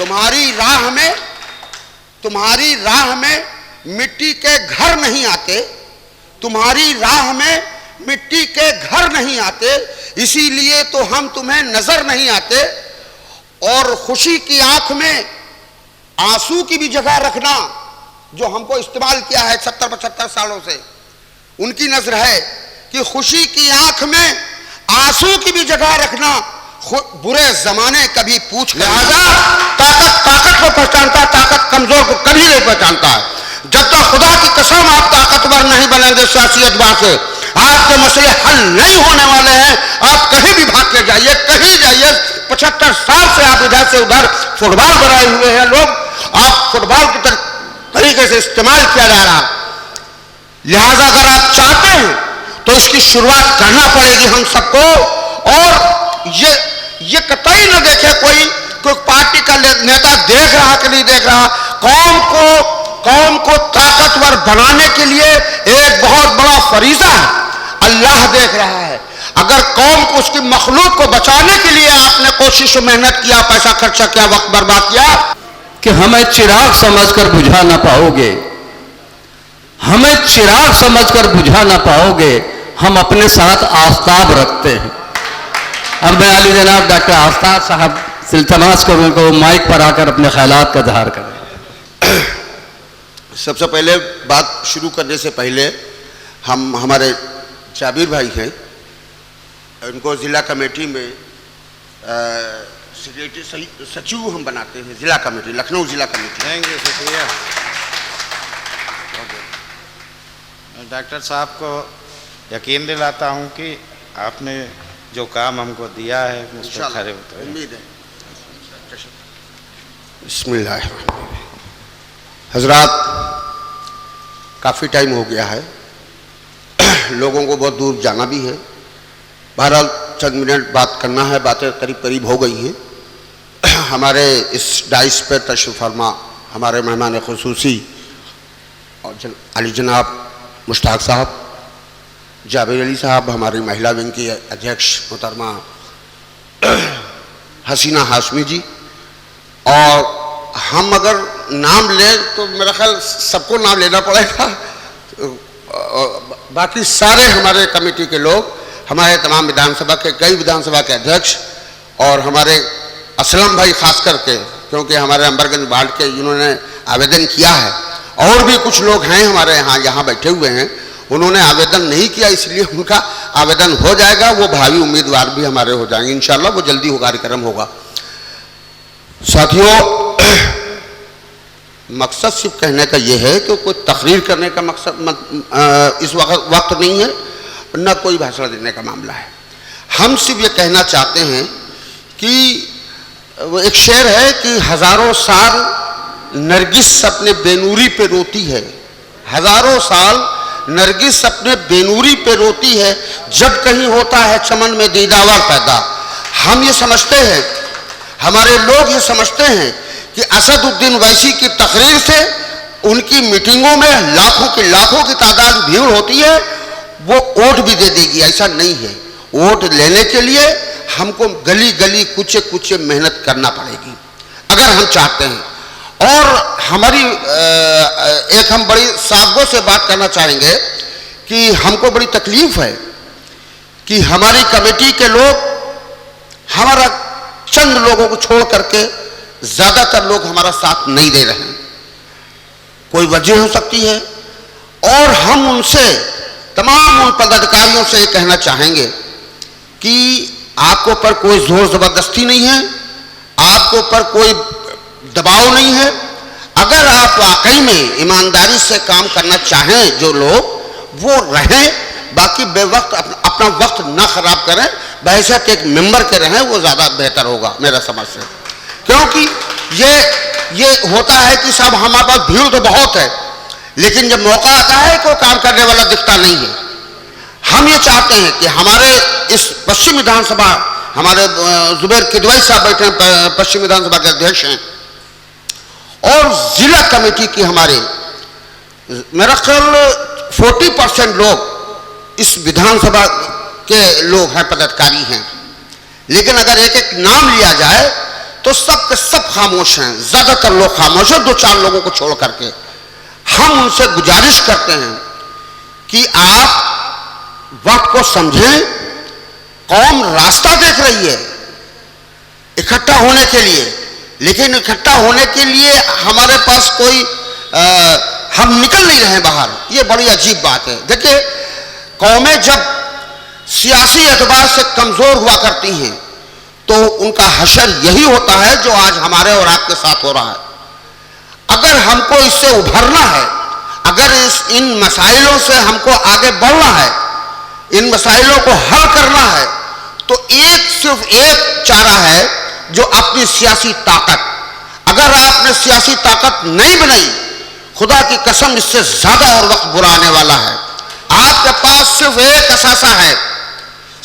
तुम्हारी राह में मिट्टी के घर नहीं आते, तुम्हारी राह में मिट्टी के घर नहीं आते, इसीलिए तो हम तुम्हें नजर नहीं आते। और खुशी की आंख में आंसू की भी जगह रखना, जो हमको इस्तेमाल किया है 70-75 सालों से, उनकी नजर है कि खुशी की आंख में आंसू की भी जगह रखना, बुरे जमाने कभी पूछ। लिहाजा ताकत को पहचानता, ताकत कमजोर को कभी नहीं पहचानता है। जब तक खुदा की कसम आप ताकतवर नहीं बनेंगे सियासी एतबार से, आपके मसले हल नहीं होने वाले हैं। आप कहीं भी भाग के जाइए, कहीं जाइए, 75 साल से आप इधर से उधर फुटबॉल बनाए हुए हैं लोग, आप फुटबॉल की तरीके से इस्तेमाल किया जा रहा। लिहाजा अगर आप चाहते हैं तो इसकी शुरुआत करना पड़ेगी हम सबको। और ये कतई न देखे कोई पार्टी का नेता देख रहा कि नहीं देख रहा, कौम को ताकतवर बनाने के लिए एक बहुत बड़ा फरीजा है, अल्लाह देख रहा है। अगर कौम को, उसकी मखलूक को बचाने के लिए आपने कोशिश और मेहनत किया, पैसा खर्चा किया, वक्त बर्बाद किया, कि हमें चिराग समझकर बुझा ना पाओगे, हमें चिराग समझकर बुझा ना पाओगे, हम अपने साथ आफताब रखते हैं। अब मैं अली जनाब डॉक्टर आफताब साहब इल्तिमास करूँ को माइक पर आकर अपने ख्यालात का इज़हार करें। सबसे पहले बात शुरू करने से पहले हमारे जाबिर भाई हैं, उनको ज़िला कमेटी में सेक्रेटरी सचिव हम बनाते हैं, ज़िला कमेटी, लखनऊ ज़िला कमेटी। थैंक यू, शुक्रिया। डॉक्टर साहब को यकीन दिलाता हूं कि आपने जो काम हमको दिया है उस पर खरे उतरे। उम्मीद है। बिस्मिल्लाह। हजरात, काफ़ी टाइम हो गया है, लोगों को बहुत दूर जाना भी है। बहरहाल चंद मिनट बात करना है, बातें करीब करीब हो गई हैं। हमारे इस डाइस पर तशरीफ़ फरमा हमारे मेहमान खुसूसी और अली जनाब मुश्ताक साहब, जाबिर अली साहब, हमारी महिला विंग की अध्यक्ष मोहतरमा हसीना हाशमी जी, और हम अगर नाम लें तो मेरा ख्याल सबको नाम लेना पड़ेगा। बाकी सारे हमारे कमेटी के लोग, हमारे तमाम विधानसभा के, कई विधानसभा के अध्यक्ष, और हमारे असलम भाई खास करके, क्योंकि हमारे अंबरगंज वार्ड के जिन्होंने आवेदन किया है, और भी कुछ लोग हैं हमारे यहाँ बैठे हुए हैं, उन्होंने आवेदन नहीं किया, इसलिए उनका आवेदन हो जाएगा। वो भावी उम्मीदवार भी हमारे हो जाएंगे इंशाल्लाह, वो जल्दी कार्यक्रम होगा। साथियों, मकसद सिर्फ कहने का ये है कि कोई तकरीर करने का मकसद इस वक्त नहीं है, न कोई भाषण देने का मामला है। हम सिर्फ ये कहना चाहते हैं कि एक शेर है कि हजारों साल नरगिस अपने बेनूरी पे रोती है, हजारों साल नरगिस अपने बेनूरी पे रोती है, जब कहीं होता है चमन में दीदावर पैदा। हम ये समझते हैं, हमारे लोग ये समझते हैं कि असदुद्दीन वैसी की तकरीर से, उनकी मीटिंगों में लाखों की तादाद में भीड़ होती है, वो वोट भी दे देगी। ऐसा नहीं है। वोट लेने के लिए हमको गली गली कुचे कुचे मेहनत करना पड़ेगी अगर हम चाहते हैं। और हमारी एक हम बड़ी सादगी से बात करना चाहेंगे कि हमको बड़ी तकलीफ है कि हमारी कमेटी के लोग, हमारा चंद लोगों को छोड़ करके ज़्यादातर लोग हमारा साथ नहीं दे रहे हैं। कोई वजह हो सकती है, और हम उनसे, तमाम उन पदाधिकारियों से कहना चाहेंगे कि आपके ऊपर कोई जोर ज़बरदस्ती नहीं है, आपके ऊपर कोई दबाव नहीं है। अगर आप वाकई में ईमानदारी से काम करना चाहें, जो लोग, वो रहें, बाकी बेवक्त अपना वक्त ना खराब करें, बहैसियत एक मेंबर के रहें, वो ज़्यादा बेहतर होगा मेरा समझ से। क्योंकि ये होता है कि साहब हमारे पास भीड़ तो बहुत है, लेकिन जब मौका आता है तो काम करने वाला दिखता नहीं है। हम ये चाहते हैं कि हमारे इस पश्चिम विधानसभा, हमारे जुबैर किदवई साहब बैठे हैं, पश्चिम विधानसभा के अध्यक्ष हैं, और जिला कमेटी की हमारे मेरा ख्याल 40% लोग इस विधानसभा के लोग हैं, पदाधिकारी हैं। लेकिन अगर एक एक नाम लिया जाए तो सब के सब खामोश हैं, ज्यादातर लोग खामोश हैं, 2-4 लोगों को छोड़ करके। हम उनसे गुजारिश करते हैं कि आप वक्त को समझें, कौम रास्ता देख रही है इकट्ठा होने के लिए, लेकिन इकट्ठा होने के लिए हमारे पास कोई हम निकल नहीं रहे बाहर। ये बड़ी अजीब बात है। देखिए, कौमें जब सियासी एतबार से कमजोर हुआ करती हैं तो उनका हशर यही होता है जो आज हमारे और आपके साथ हो रहा है। अगर हमको इससे उभरना है, अगर इन मसाइलों से हमको आगे बढ़ना है, इन मसाइलों को हल करना है, तो सिर्फ एक चारा है, जो अपनी सियासी ताकत। अगर आपने सियासी ताकत नहीं बनाई, खुदा की कसम इससे ज्यादा और वक्त बुरा आने वाला है। आपके पास सिर्फ एक असासा है,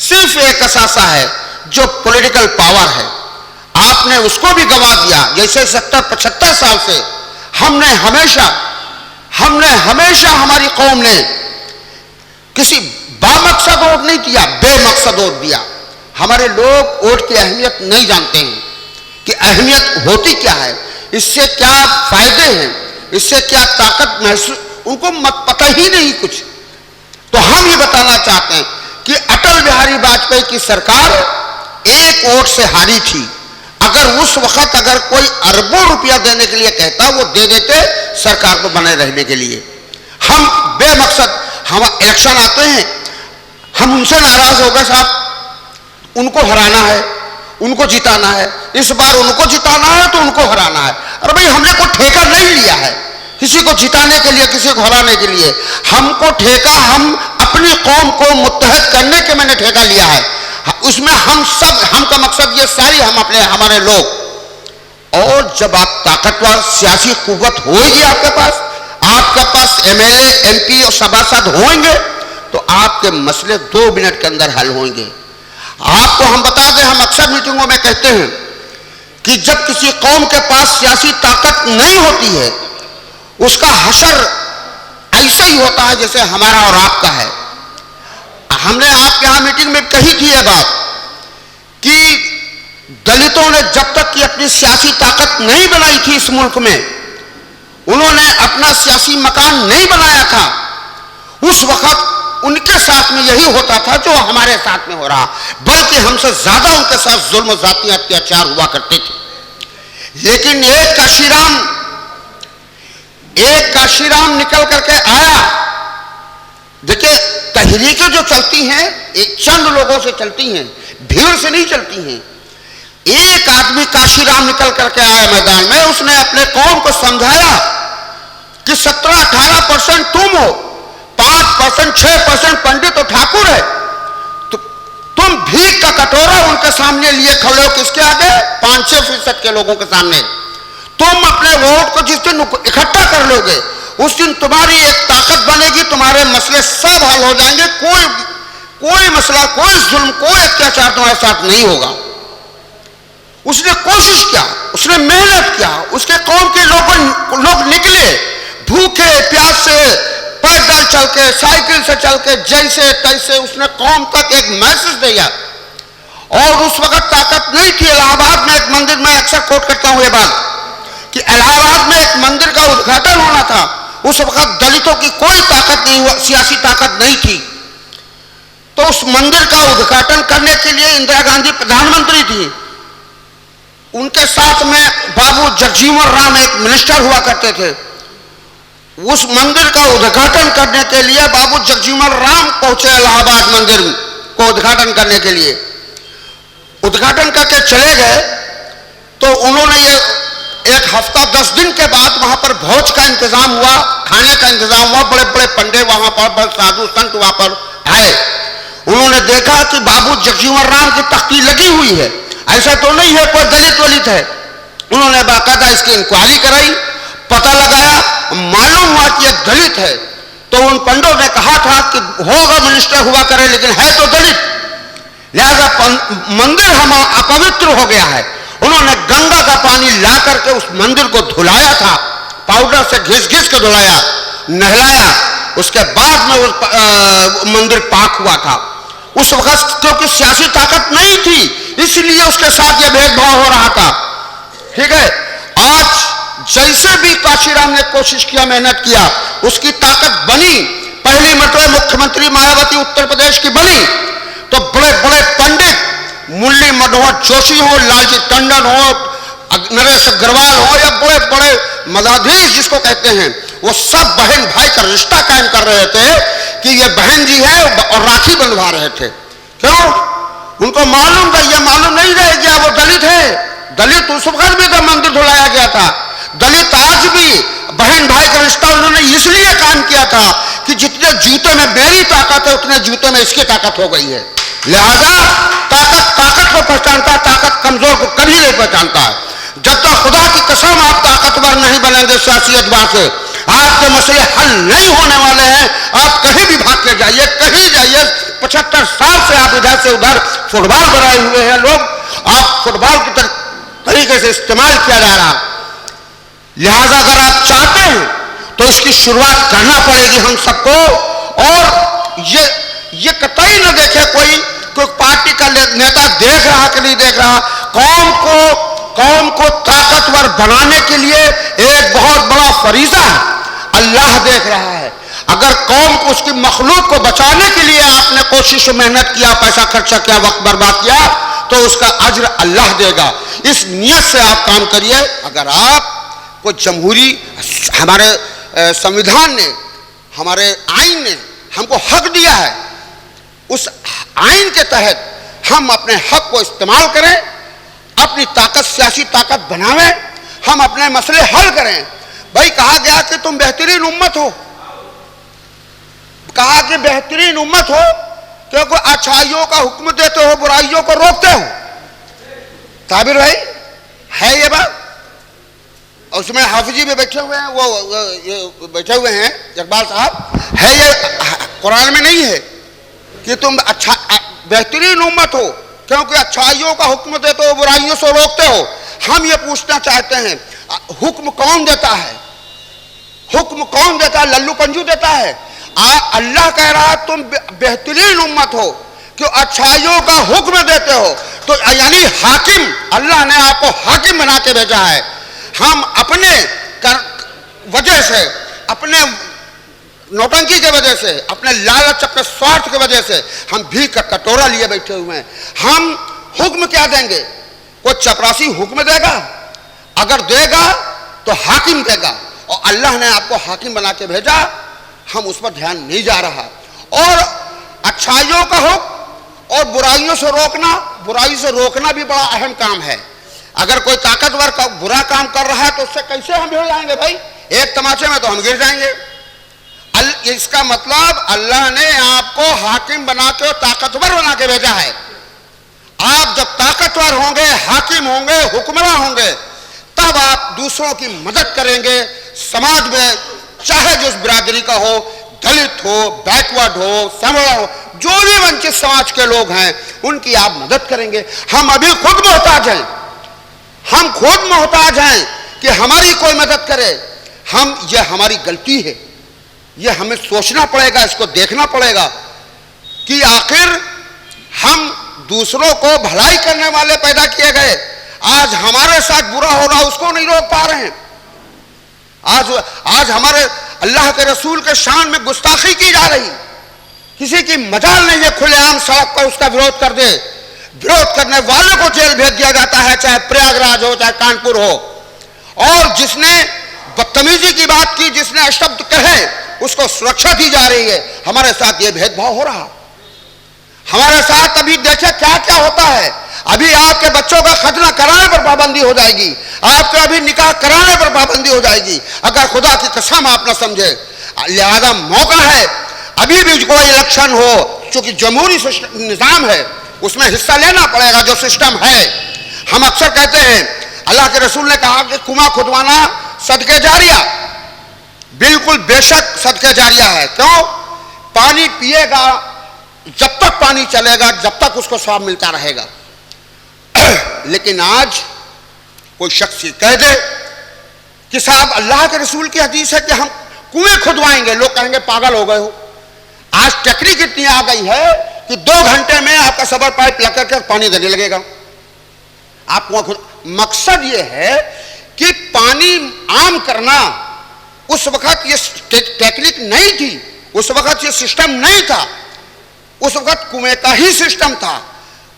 सिर्फ एक असासा है, जो पॉलिटिकल पावर है। आपने उसको भी गंवा दिया। जैसे 70-75 साल से हमने हमेशा हमारी कौम ने किसी बामकसद वोट नहीं किया, बेमकसद वोट दिया। हमारे लोग वोट की अहमियत नहीं जानते हैं कि अहमियत होती क्या है, इससे क्या फायदे हैं, इससे क्या ताकत महसूस, उनको मत पता ही नहीं कुछ। तो हम ये बताना चाहते हैं कि अटल बिहारी वाजपेयी की सरकार एक वोट से हारी थी। अगर उस वक्त अगर कोई अरबों रुपया देने के लिए कहता, वो दे देते सरकार को बने रहने के लिए। हम बेमकसद, हम इलेक्शन आते हैं, हम उनसे नाराज हो गए, साहब उनको हराना है, उनको जिताना है, इस बार उनको जिताना है तो उनको हराना है। अरे भाई, हमने कोई ठेका नहीं लिया है किसी को जिताने के लिए, किसी को हराने के लिए। हमको ठेका, हम अपनी कौम को मुत्तहद करने के मैंने ठेका लिया है। उसमें हमका मकसद ये सारी हमारे लोग। और जब आप ताकतवर सियासी कुव्वत होगी आपके पास एमएलए, एमपी और सभासद होंगे, तो आपके मसले 2 मिनट के अंदर हल होंगे। आपको हम बता दें, हम अक्सर मीटिंगों में कहते हैं कि जब किसी कौम के पास सियासी ताकत नहीं होती है, उसका हशर ऐसा ही होता है जैसे हमारा और आपका है। हमने आपके यहां मीटिंग में कही थी यह बात कि दलितों ने जब तक कि अपनी सियासी ताकत नहीं बनाई थी इस मुल्क में, उन्होंने अपना सियासी मकान नहीं बनाया था, उस वक्त उनके साथ में यही होता था जो हमारे साथ में हो रहा, बल्कि हमसे ज्यादा उनके साथ जुल्म, जाती अत्याचार हुआ करते थे। लेकिन एक काशीराम निकल करके आया। देखिए, तहरीकें जो चलती हैं एक चंद लोगों से चलती हैं, भीड़ से नहीं चलती हैं। एक आदमी काशीराम निकल करके आया मैदान में, उसने अपने कौम को समझाया कि 17-18% तुम हो, 5%, 6% पंडित और ठाकुर है, तो तुम भीख का कटोरा उनके सामने लिए खड़े हो, किसके आगे? 5-6% के लोगों के सामने। तुम अपने वोट को जिस दिन इकट्ठा कर लोगे, उस दिन तुम्हारी एक ताकत बनेगी, तुम्हारे मसले सब हल हो जाएंगे। कोई मसला, कोई जुल्म, कोई अत्याचार तुम्हारे साथ नहीं होगा। उसने कोशिश किया, उसने मेहनत किया, उसके कौम के लोग निकले भूखे प्यासे, पैदल चल के, साइकिल से चल के, जैसे तैसे उसने कौम तक एक मैसेज दिया। और उस वक्त ताकत नहीं थी। इलाहाबाद में एक मंदिर, मैं अक्सर कोट करता हूं ये बात, कि इलाहाबाद में एक मंदिर का उद्घाटन होना था। उस वक्त दलितों की कोई ताकत नहीं हुआ, सियासी ताकत नहीं थी। तो उस मंदिर का उद्घाटन करने के लिए इंदिरा गांधी प्रधानमंत्री थी, उनके साथ में बाबू जगजीवन राम एक मिनिस्टर हुआ करते थे। उस मंदिर का उद्घाटन करने के लिए बाबू जगजीवन राम पहुंचे इलाहाबाद मंदिर को उद्घाटन करने के लिए। उद्घाटन करके चले गए तो उन्होंने ये एक हफ्ता 10 दिन के बाद वहां पर भोज का इंतजाम हुआ, खाने का इंतजाम हुआ। बड़े बड़े पंडित वहां पर, बड़े साधु संत वहां पर आए। उन्होंने देखा कि बाबू जगजीवन राम की तख्ती लगी हुई है, ऐसा तो नहीं है कोई दलित वलित है। उन्होंने बाकायदा इसकी इंक्वायरी कराई, पता लगाया, मालूम हुआ कि एक दलित है। तो उन पंडितों ने कहा था कि होगा मिनिस्टर हुआ करे, लेकिन है तो दलित, लिहाजा मंदिर हम अपवित्र हो गया है। उन्होंने गंगा का पानी ला करके उस मंदिर को धुलाया था, पाउडर से घिस घिस के धुलाया, नहलाया। उसके बाद में उस मंदिर पाक हुआ था। उस वक्त क्योंकि सियासी ताकत नहीं थी, इसलिए उसके साथ यह भेदभाव हो रहा था। ठीक है। आज जैसे भी काशीराम ने कोशिश किया, मेहनत किया, उसकी ताकत बनी। पहली मरतबा मुख्यमंत्री मायावती उत्तर प्रदेश की बनी तो बड़े बड़े पंडित, मुरली मनोहर जोशी हो, लालजी टंडन हो, नरेश अग्रवाल हो, या बड़े बड़े मदाधीश जिसको कहते हैं, वो सब बहन भाई का रिश्ता कायम कर रहे थे कि ये बहन जी है, और राखी बंधवा रहे थे। क्यों? उनको मालूम था, ये मालूम नहीं रह गया वो दलित है। दलित उस वक्त भी तो मंदिर धुलाया गया था, दलित आज भी बहन भाई का रिश्ता उन्होंने इसलिए कायम किया था कि जितने जूते में मेरी ताकत है उतने जूते में इसकी ताकत हो गई है। लिहाजा ताकत को पहचानता है, ताकत कमजोर को कभी नहीं पहचानता है। जब तक खुदा की कसम आप ताकतवर नहीं बनेंगे सियासी एतबार से, आपके मसले हल नहीं होने वाले हैं। आप कहीं भी भाग के जाइए, कहीं जाइए, 75 साल से आप इधर से उधर फुटबॉल बनाए हुए हैं लोग, आप फुटबॉल की तरीके से इस्तेमाल किया जा रहा। लिहाजा अगर आप चाहते हैं तो इसकी शुरुआत करना पड़ेगी हम सबको। और ये कतई न देखे कोई पार्टी का नेता देख रहा कि नहीं देख रहा। कौम को ताकतवर बनाने के लिए एक बहुत बड़ा फरीजा है, अल्लाह देख रहा है। अगर कौम को, उसकी मखलूक को बचाने के लिए आपने कोशिश मेहनत किया, पैसा खर्चा किया, वक्त बर्बाद किया, तो उसका अज्र अल्लाह देगा। इस नियत से आप काम करिए। अगर आप को जमहूरी, हमारे संविधान ने, हमारे आइन ने हमको हक दिया है, उस आइन के तहत हम अपने हक को इस्तेमाल करें, अपनी ताकत, सियासी ताकत बनावें, हम अपने मसले हल करें। भाई कहा गया कि तुम बेहतरीन उम्मत हो, कहा कि बेहतरीन उम्मत हो क्योंकि अच्छाइयों का हुक्म देते हो, बुराइयों को रोकते हो। ताबिर भाई है ये बात? उसमें हाफिजी भी बैठे हुए हैं, वो बैठे हुए हैं इकबाल साहब, है ये कुरान में नहीं है कि तुम अच्छा बेहतरीन उम्मत हो क्योंकि अच्छाइयों का हुक्म देते हो, बुराइयों से रोकते हो। हम ये पूछना चाहते हैं, हुक्म कौन देता है? हुक्म कौन देता है? लल्लू पंजू देता है? अल्लाह कह रहा है तुम बेहतरीन उम्मत हो कि अच्छाइयों का हुक्म देते हो। तो यानी हाकिम, अल्लाह ने आपको हाकिम बना के भेजा है। हम अपने वजह से, अपने नौटंकी के वजह से, अपने लालच, अपने स्वार्थ की वजह से हम भीख का कटोरा लिए बैठे हुए हैं। हम हुक्म क्या देंगे? कोई चपरासी हुक्म देगा? अगर देगा तो हाकिम देगा, और अल्लाह ने आपको हाकिम बना के भेजा, हम उस पर ध्यान नहीं जा रहा। और अच्छाइयों का हुक्म और बुराइयों से रोकना, बुराई से रोकना भी बड़ा अहम काम है। अगर कोई ताकतवर का बुरा काम कर रहा है तो उससे कैसे हम गिर जाएंगे भाई? एक तमाचे में तो हम गिर जाएंगे। इसका मतलब अल्लाह ने आपको हाकिम बना के, ताकतवर बना के भेजा है। आप जब ताकतवर होंगे, हाकिम होंगे, हुक्मरान होंगे, तब आप दूसरों की मदद करेंगे। समाज में चाहे जिस बिरादरी का हो, दलित हो, बैकवर्ड हो, समरा हो, जो भी वंचित समाज के लोग हैं, उनकी आप मदद करेंगे। हम अभी खुद मोहताज हैं, हम खुद मोहताज हैं कि हमारी कोई मदद करे। ये हमारी गलती है, ये हमें सोचना पड़ेगा, इसको देखना पड़ेगा कि आखिर हम दूसरों को भलाई करने वाले पैदा किए गए। आज हमारे साथ बुरा हो रहा, उसको नहीं रोक पा रहे हैं। आज हमारे अल्लाह के रसूल के शान में गुस्ताखी की जा रही, किसी की मजाल नहीं है खुलेआम सड़क पर उसका विरोध कर दे। विरोध करने वाले को जेल भेज दिया जाता है, चाहे प्रयागराज हो, चाहे कानपुर हो। और जिसने बदतमीजी की बात की, जिसने शब्द कहे, उसको सुरक्षा दी जा रही है। हमारे साथ ये भेदभाव हो रहा, हमारे साथ अभी देखे क्या क्या होता है। अभी आपके बच्चों का खतना कराने पर पाबंदी हो जाएगी, आपके अभी निकाह कराने पर पाबंदी हो जाएगी, अगर खुदा की कसम आप न समझे। लिहाजा मौका है, अभी भी कोई इलेक्शन हो, चूंकि जमहूरी निजाम है, उसमें हिस्सा लेना पड़ेगा जो सिस्टम है। हम अक्सर कहते हैं, अल्लाह के रसूल ने कहा कि कुआं खुदवाना सदके जारिया, बिल्कुल बेशक सदके जारिया है। क्यों? पानी पिएगा, जब तक पानी चलेगा, जब तक उसको स्वाब मिलता रहेगा। लेकिन आज कोई शख्स कह दे कि साहब अल्लाह के रसूल की हदीस है कि हम कुएं खुदवाएंगे, लोग कहेंगे पागल हो गए हो। आज टेक्निक इतनी आ गई है कि 2 घंटे में आपका सबर पाइप लग करके पानी देने लगेगा। आप कुआं खुद, मकसद ये है कि पानी आम करना। उस वक्त ये टेक्निक नहीं थी, उस वक्त ये सिस्टम नहीं था, उस वक्त कुएं का ही सिस्टम था।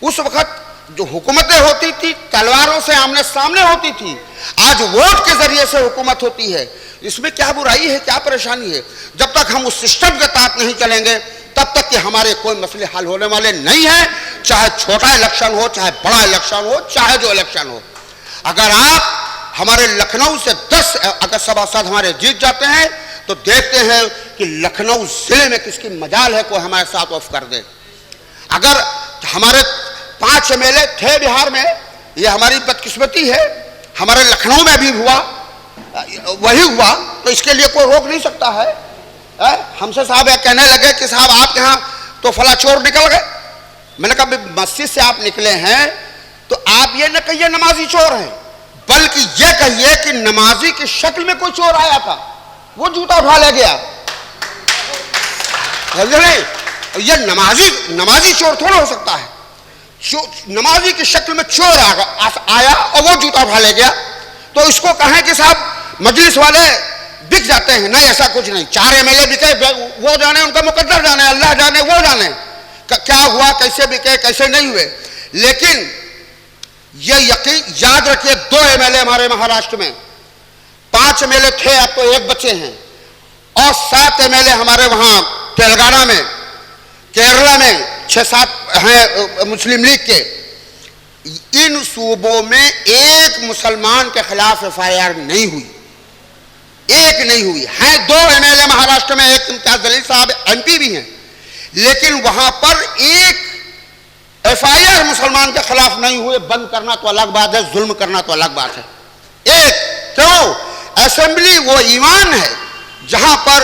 उस वक्त जो हुकूमतें होती थी तलवारों से आमने सामने होती थी, आज वोट के जरिए से हुकूमत होती है। इसमें क्या बुराई है, क्या परेशानी है? जब तक हम उस सिस्टम के तहत नहीं चलेंगे तब तक कि हमारे कोई मसले हल होने वाले नहीं है, चाहे छोटा इलेक्शन हो, चाहे बड़ा इलेक्शन हो, चाहे जो इलेक्शन हो। अगर आप हमारे लखनऊ से 10 अगर सभासद हमारे जीत जाते हैं तो देखते हैं कि लखनऊ जिले में किसकी मजाल है कोई हमारे साथ ऑफ कर दे। अगर हमारे 5 एमएलए थे बिहार में, ये हमारी बदकिस्मती है, हमारे लखनऊ में भी हुआ वही हुआ, तो इसके लिए कोई रोक नहीं सकता है। हमसे साहब कहने लगे कि साहब आप यहाँ तो फला चोर निकल गए। मैंने कहा मस्जिद से आप निकले हैं तो आप ये न कहिए नमाजी चोर हैं, बल्कि ये कहिए कि नमाजी की शक्ल में कोई चोर आया था, वो जूता उठा ले गया। ये नमाजी चोर थोड़ा हो सकता है। नमाजी की शक्ल में चोर आया और वो जूता उठा ले गया, तो इसको कहें कि साहब मजलिस वाले बिक जाते हैं। नहीं, ऐसा कुछ नहीं। 4 एमएलए बिके, वो जाने, उनका मुकद्दर जाने, अल्लाह जाने, वो जाने क्या हुआ, कैसे बिके, कैसे नहीं हुए। लेकिन ये यकीन याद रखिए, 2 एमएलए हमारे महाराष्ट्र में, 5 एमएलए थे, अब तो 1 बचे हैं, और 7 एमएलए हमारे वहां तेलंगाना में, केरला में 6-7 हैं मुस्लिम लीग के। इन सूबों में एक मुसलमान के खिलाफ एफआईआर नहीं हुई, एक नहीं हुई है। 2 एमएलए महाराष्ट्र में, एक इम्तियाज जलील साहब एमपी भी हैं, लेकिन वहां पर एक एफआईआर मुसलमान के खिलाफ नहीं हुए। बंद करना तो अलग बात है, जुल्म करना तो अलग बात है। एक क्यों? असेंबली वो ईमान है जहां पर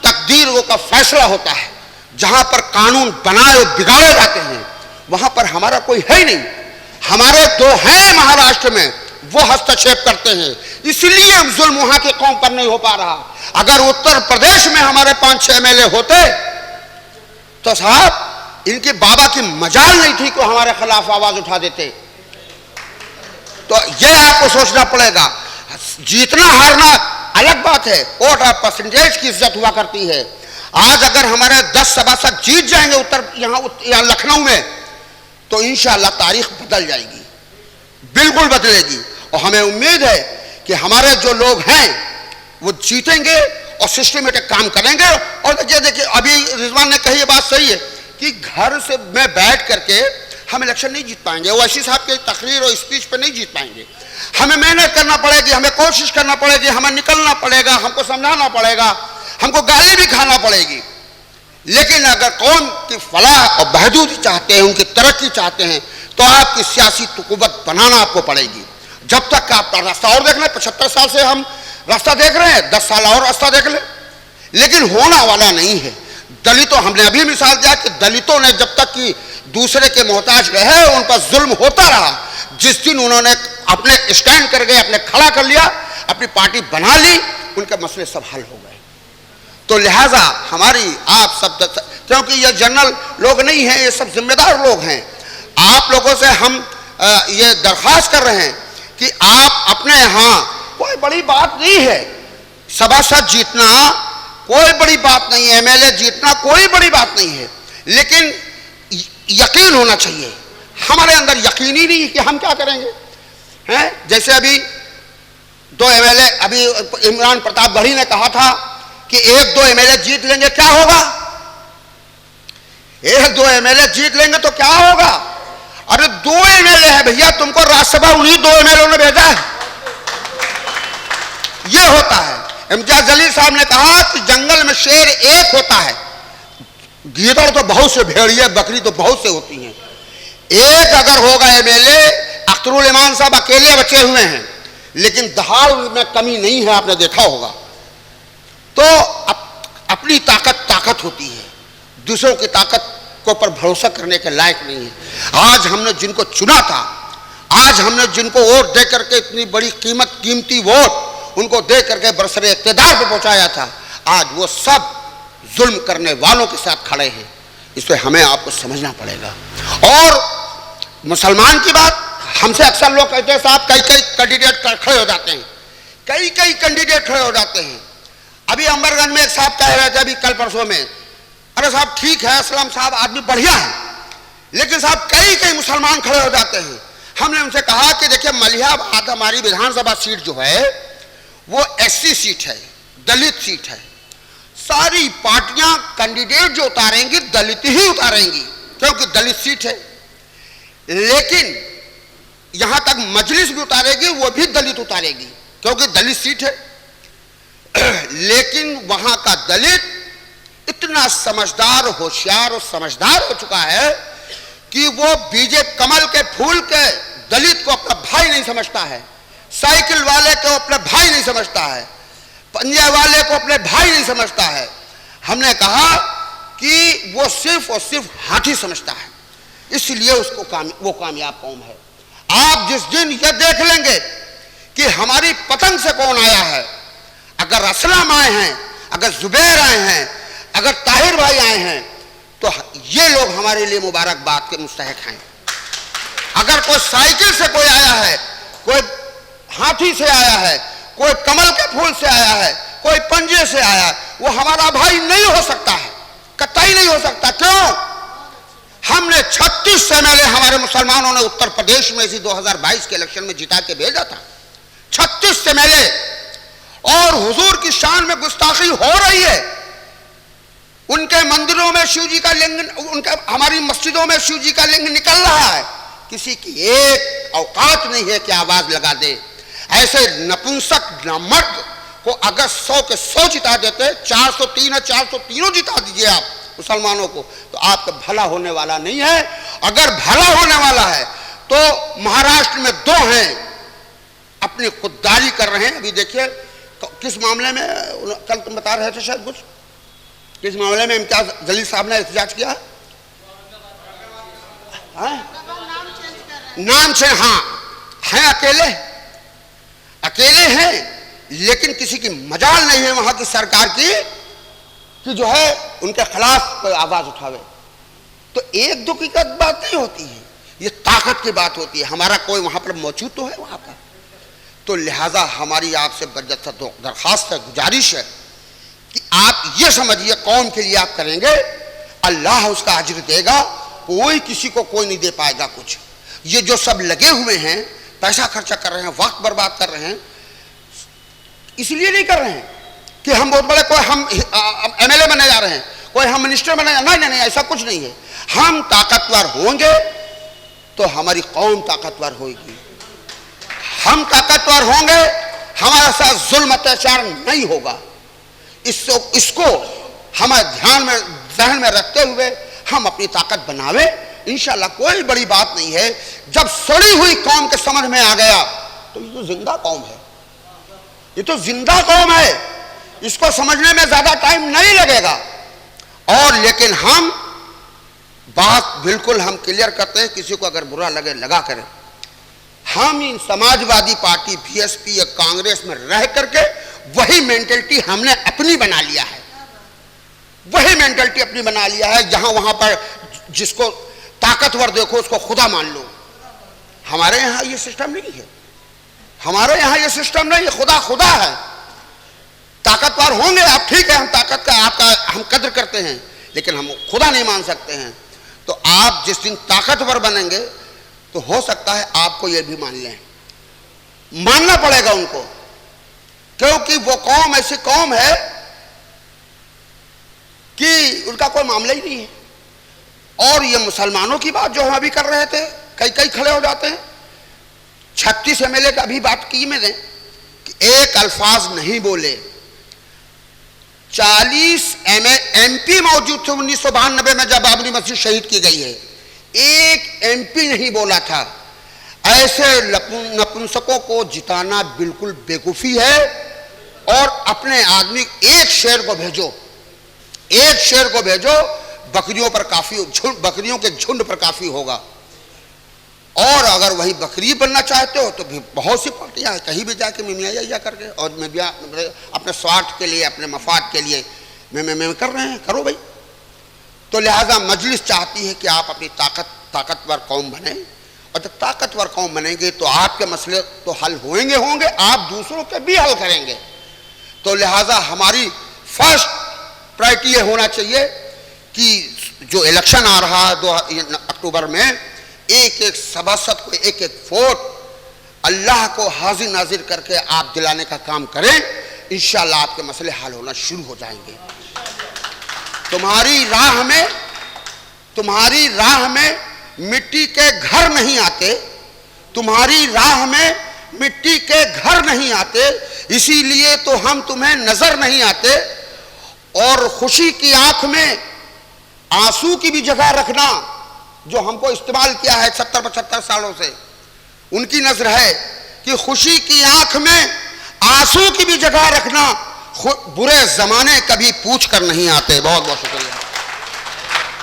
तकदीरों का फैसला होता है, जहां पर कानून बनाए बिगाड़े जाते हैं, वहां पर हमारा कोई है ही नहीं। हमारे 2 हैं महाराष्ट्र में, वो हस्तक्षेप करते हैं, इसलिए जुल्म वहां की कौम पर नहीं हो पा रहा। अगर उत्तर प्रदेश में हमारे 5-6 एमएलए होते तो साहब इनके बाबा की मजाल नहीं थी कि हमारे खिलाफ आवाज उठा देते। तो यह आपको सोचना पड़ेगा। जीतना हारना अलग बात है, वोट और परसेंटेज की इज्जत हुआ करती है। आज अगर हमारे 10 सभासद जीत जाएंगे यहाँ लखनऊ में, तो इंशाअल्लाह तारीख बदल जाएगी, बिल्कुल बदलेगी। और हमें उम्मीद है कि हमारे जो लोग हैं वो जीतेंगे और सिस्टमेटिक काम करेंगे। और देखिए अभी रिजवान ने कही ये बात सही है कि घर से में बैठ करके हम इलेक्शन नहीं जीत पाएंगे, ओवैसी साहब के तकरीर और स्पीच पे नहीं जीत पाएंगे। हमें मेहनत करना पड़ेगी, हमें कोशिश करना पड़ेगी, हमें निकलना पड़ेगा, हमको समझाना पड़ेगा, हमको गाली भी खाना पड़ेगी। लेकिन अगर कौम की फलाह और बहदूदी चाहते हैं, उनकी तरक्की चाहते हैं, तो आपकी सियासी कुव्वत बनाना आपको पड़ेगी। जब तक आप रास्ता और देख लें, 75 साल से हम रास्ता देख रहे हैं, 10 साल और रास्ता देख लें, लेकिन होना वाला नहीं है। दलितों, हमने अभी मिसाल दिया कि दलितों ने जब तक कि दूसरे के मोहताज रहे उन पर जुल्म होता रहा। जिस दिन उन्होंने अपने स्टैंड कर गए, अपने खड़ा कर लिया, अपनी पार्टी बना ली, उनके मसले सब हल हो गए। तो लिहाजा हमारी आप सब, क्योंकि ये जनरल लोग नहीं हैं, ये सब जिम्मेदार लोग हैं, आप लोगों से हम ये दरख्वास्त कर रहे हैं कि आप अपने यहाँ, कोई बड़ी बात नहीं है सभासद जीतना, कोई बड़ी बात नहीं है, एमएलए जीतना कोई बड़ी बात नहीं है, लेकिन यकीन होना चाहिए। हमारे अंदर यकीन ही नहीं है कि हम क्या करेंगे हैं। जैसे अभी 2 एमएलए, अभी इमरान प्रतापगढ़ी ने कहा था कि 1-2 एमएलए जीत लेंगे क्या होगा, 1-2 एमएलए जीत लेंगे तो क्या होगा। अरे 2 एमएलए है भैया, तुमको राज्यसभा उन्हीं 2 एमएलए ने भेजा है। यह होता है। इम्तियाज जलील साहब ने कहा कि जंगल में शेर एक होता है, गीदड़ तो बहुत से, भेड़िया बकरी तो बहुत से होती हैं। एक अगर होगा एमएलए, अख्तरुल इमान साहब अकेले बचे हुए हैं, लेकिन दहाड़ में कमी नहीं है, आपने देखा होगा। तो अपनी ताकत होती है, दूसरों की ताकत को पर भरोसा करने के लायक नहीं है। आज हमने जिनको चुना था, आज हमने जिनको वोट दे करके इतनी बड़ी कीमती वोट उनको दे करके बरसरे इक़्तिदार पे पहुंचाया था, आज वो सब जुल्म करने वालों के साथ खड़े हैं। इसलिए हमें आपको समझना पड़ेगा। और मुसलमान की बात हमसे अक्सर लोग कहते हैं साहब कई कई कैंडिडेट खड़े हो जाते हैं, कई कई कैंडिडेट खड़े हो जाते हैं। अभी अंबरगंज में एक साहब कह रहे थे अभी कल परसों में, अरे साहब ठीक है असलम साहब आदमी बढ़िया है, लेकिन साहब कई कई मुसलमान खड़े हो जाते हैं। हमने उनसे कहा कि देखिए मलिहाबाद हमारी विधानसभा सीट जो है वो एससी सीट है, दलित सीट है। सारी पार्टियां कैंडिडेट जो उतारेंगी दलित ही उतारेंगी क्योंकि दलित सीट है, लेकिन यहां तक मजलिस भी उतारेगी वो भी दलित उतारेगी क्योंकि दलित सीट है। लेकिन वहां का दलित इतना समझदार, होशियार और समझदार हो चुका है कि वो बीजे कमल के फूल के दलित को अपना भाई नहीं समझता है, साइकिल वाले को अपना भाई नहीं समझता है, पंजे वाले को अपने भाई नहीं समझता है। हमने कहा कि वो सिर्फ और सिर्फ हाथी समझता है, इसलिए उसको वो कामयाब कौम है। आप जिस दिन ये देख लेंगे कि हमारी पतंग से कौन आया है, अगर असलम आए हैं, अगर जुबैर आए हैं, अगर ताहिर भाई आए हैं, तो ये लोग हमारे लिए मुबारकबाद के मुस्तहिक हैं। अगर कोई साइकिल से कोई आया है, कोई हाथी से आया है, कोई कमल के फूल से आया है, कोई पंजे से आया है, वो हमारा भाई नहीं हो सकता है, कतई नहीं हो सकता। क्यों? हमने 36 एमएलए हमारे मुसलमानों ने उत्तर प्रदेश में इसी 2022 के इलेक्शन में जिता के भेजा था, 36 एमएलए। और हुजूर की शान में गुस्ताखी हो रही है। उनके मंदिरों में शिव जी का लिंग, उनके हमारी मस्जिदों में शिव जी का लिंग निकल रहा है, किसी की एक औकात नहीं है कि आवाज लगा दे। ऐसे नपुंसक मर्द को अगर 100 के 100 जिता देते, 403 है 403 जिता दीजिए आप मुसलमानों को, तो आपका भला होने वाला नहीं है। अगर भला होने वाला है तो महाराष्ट्र में 2 हैं अपनी खुददारी कर रहे हैं। अभी देखिए किस मामले में, कल तुम बता रहे थे शायद कुछ, किस मामले में इम्तियाज जलील साहब ने एहतजाज किया? नाम से, हाँ हैं, अकेले हैं, लेकिन किसी की मजाल नहीं है वहां की सरकार की कि जो है उनके खिलाफ कोई आवाज उठावे। तो एक दो की बात नहीं होती है, ये ताकत की बात होती है। हमारा कोई वहां पर मौजूद तो है वहां पर, तो लिहाजा हमारी आपसे दरखास्त है, गुजारिश है कि आप ये समझिए कौम के लिए आप करेंगे, अल्लाह उसका अजर देगा। कोई किसी को कोई नहीं दे पाएगा कुछ। ये जो सब लगे हुए हैं, पैसा खर्चा कर रहे हैं, वक्त बर्बाद कर रहे हैं, इसलिए नहीं कर रहे हैं कि हम बहुत बड़े कोई हम एमएलए बनने जा रहे हैं, कोई हम मिनिस्टर बनने जा, नहीं, ऐसा कुछ नहीं है। हम ताकतवर होंगे तो हमारी कौम ताकतवर होगी। हम ताकतवर होंगे, हमारे साथ जुल्म अत्याचार नहीं होगा। इसको हमारे ध्यान में, जहन में रखते हुए हम अपनी ताकत बनावे। इंशाल्लाह कोई बड़ी बात नहीं है। जब सड़ी हुई कौम के समझ में आ गया तो ये तो जिंदा कौम है, ये तो जिंदा कौम है, इसको समझने में ज्यादा टाइम नहीं लगेगा। और लेकिन हम बात बिल्कुल हम क्लियर करते हैं, किसी को अगर बुरा लगे लगा करें। हम इन समाजवादी पार्टी बीएसपी या कांग्रेस में रह करके वही मेंटलिटी हमने अपनी बना लिया है, वही मेंटलिटी अपनी बना लिया है। जहां वहां पर जिसको ताकतवर देखो उसको खुदा मान लो। हमारे यहां ये सिस्टम नहीं है, हमारे यहां ये सिस्टम नहीं है। खुदा खुदा है, ताकतवर होंगे आप, ठीक है, हम ताकत का आपका हम कद्र करते हैं, लेकिन हम खुदा नहीं मान सकते हैं। तो आप जिस दिन ताकतवर बनेंगे तो हो सकता है आपको ये भी मान लें, मानना पड़ेगा उनको, क्योंकि वो कौम ऐसी कौम है कि उनका कोई मामला ही नहीं है। और ये मुसलमानों की बात जो हम अभी कर रहे थे, कई कई खड़े हो जाते हैं। 36 एमएलए का अभी बात की मैंने कि एक अल्फाज नहीं बोले। 40 एमपी मौजूद थे 1992 में जब बाबरी मस्जिद शहीद की गई है, एक एमपी नहीं बोला था। ऐसे नपुंसकों को जिताना बिल्कुल बेवकूफी है। और अपने आदमी एक शेर को भेजो, एक शेर को भेजो, बकरियों पर काफी, बकरियों के झुंड पर काफी होगा। और अगर वही बकरी बनना चाहते हो तो भी बहुत सी पार्टियां कहीं भी जाके मिमिया जा करके और मैं अपने स्वार्थ के लिए, अपने मफाद के लिए मैं कर रहे हैं, करो भाई। तो लिहाजा मजलिस चाहती है कि आप अपनी ताकतवर कौम बने और जब ताकतवर कौम बनेंगे तो आपके मसले तो हल होंगे, आप दूसरों के भी हल करेंगे। तो लिहाजा हमारी फर्स्ट प्रायोरिटी ये होना चाहिए कि जो इलेक्शन आ रहा है 2 अक्टूबर में, एक एक सभासद को एक एक वोट अल्लाह को हाजिर नाजिर करके आप दिलाने का काम करें। इंशाअल्लाह आपके मसले हल होना शुरू हो जाएंगे। तुम्हारी राह में मिट्टी के घर नहीं आते, तुम्हारी राह में मिट्टी के घर नहीं आते, इसीलिए तो हम तुम्हें नजर नहीं आते। और खुशी की आंख में आंसू की भी जगह रखना, जो हमको इस्तेमाल किया है 70-75 सालों से, उनकी नजर है कि खुशी की आंख में आंसू की भी जगह रखना। बुरे जमाने कभी पूछ कर नहीं आते। बहुत बहुत शुक्रिया।